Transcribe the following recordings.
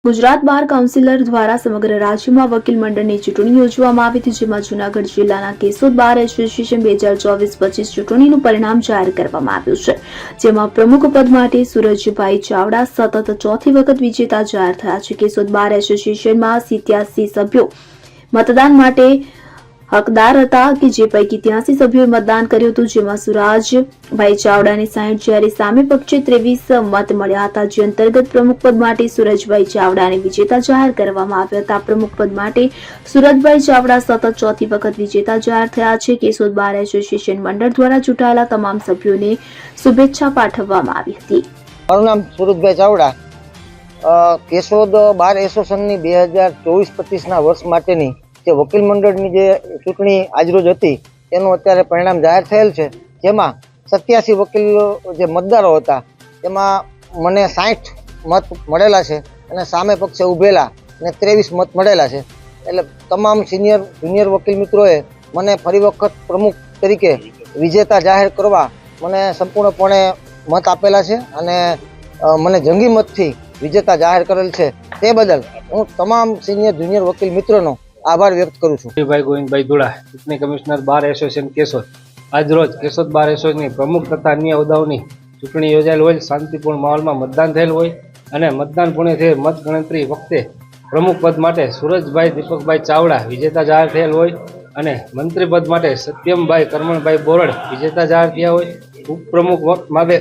ગુજરાત બાર councillor દ્વારા સમગ્ર રાજ્યમાં વકીલ મંડળની ચૂંટણી યોજવામાં આવી હતી, જેમાં જૂનાગઢ જિલ્લાના કેશોદ બાર એસોસિએશન 2024-25 ચૂંટણીનું પરિણામ જાહેર કરવામાં આવ્યું છે, જેમાં પ્રમુખ પદ માટે સુરજભાઈ ચાવડા સતત ચોથી વખત વિજેતા જાહેર થયા છે। કેશોદ બાર એસોસિએશનમાં 87 સભ્યો મતદાન માટે હકદાર હતા કે જે પૈકી 83 સભ્યોએ મતદાન કર્યું હતું, જેમાં સુરજભાઈ ચાવડાને 60 જ્યારે સામે પક્ષે 23 મત મળ્યા હતા, જે અંતર્ગત પ્રમુખ પદ માટે સુરજભાઈ ચાવડાને વિજેતા જાહેર કરવામાં આવ્યા હતા। પ્રમુખ પદ માટે સુરજભાઈ ચાવડા સતત ચોથી વખત વિજેતા જાહેર થયા છે। કેશોદ બાર એસોસિએશન મંડળ દ્વારા ચૂંટાયેલા તમામ સભ્યોને શુભેચ્છા પાઠવવામાં આવી હતી। મારું નામ સુરજભાઈ ચાવડા, કેશોદ બાર એસોસિએશનની 2024-25ના વર્ષ માટેની જે વકીલ મંડળની જે ચૂંટણી આજરોજ હતી તેનું અત્યારે પરિણામ જાહેર થયેલ છે, જેમાં 87 વકીલો જે મતદારો હતા તેમાં મને 60 મત મળેલા છે અને સામે પક્ષે ઉભેલા અને 23 મત મળેલા છે। એટલે તમામ જુનિયર વકીલ મિત્રોએ મને ફરી વખત પ્રમુખ તરીકે વિજેતા જાહેર કરવા મને સંપૂર્ણપણે મત આપેલા છે અને મને જંગી મતથી વિજેતા જાહેર કરેલ છે। તે બદલ હું તમામ જુનિયર વકીલ મિત્રોનો આભાર વ્યક્ત કરું છું। ભાઈ ગોવિંદભાઈ ધુડા, ચૂંટણી કમિશનર બાર એસોસિએશન કેશોદ। આજરોજ કેશોદ બાર એસોસિએશનની પ્રમુખ તથા અન્ય હોદ્દાઓની ચૂંટણી યોજાયેલ હોય, શાંતિપૂર્ણ માહોલમાં મતદાન થયેલ હોય અને મતદાન પૂર્ણ થઈ મત ગણતરી વખતે પ્રમુખ પદ માટે સુરજભાઈ દીપકભાઈ ચાવડા વિજેતા જાહેર થયેલ હોય અને મંત્રી પદ માટે સત્યમભાઈ કરમણભાઈ બોરડ વિજેતા જાહેર થયા હોય। ઉપપ્રમુખ માટે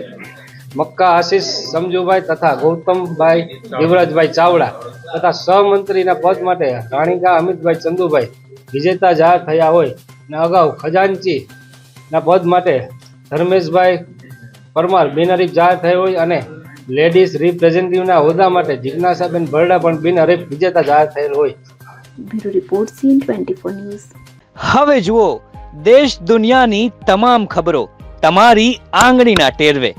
મક્કા આશીષ સમજુભાઈ તથા ગૌતમભાઈ દેવરાજભાઈ ચાવડા તથા સહમંત્રીના પદ માટે રાણીકા અમિતભાઈ ચંદુભાઈ વિજેતા જાહેર થયા હોય અને અગાઉ ખજાનચીના પદ માટે ધર્મેશભાઈ પરમાર બિનહરીફ જાહેર થયા હોય અને લેડીઝ રિપ્રેઝેન્ટેટિવના હોદ્દા માટે જિજ્ઞાસાબેન બરડા પણ બિનહરીફ વિજેતા જાહેર થયેલ હોય। Bureau report CN24 news. હવે જુઓ દેશ દુનિયાની તમામ ખબરો તમારી આંગળીના ટેરવે।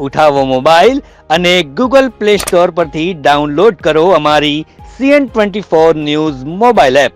ઉઠાવો મોબાઈલ અને ગૂગલ પ્લે સ્ટોર પરથી ડાઉનલોડ કરો અમારી CN24 ન્યૂઝ મોબાઈલ એપ।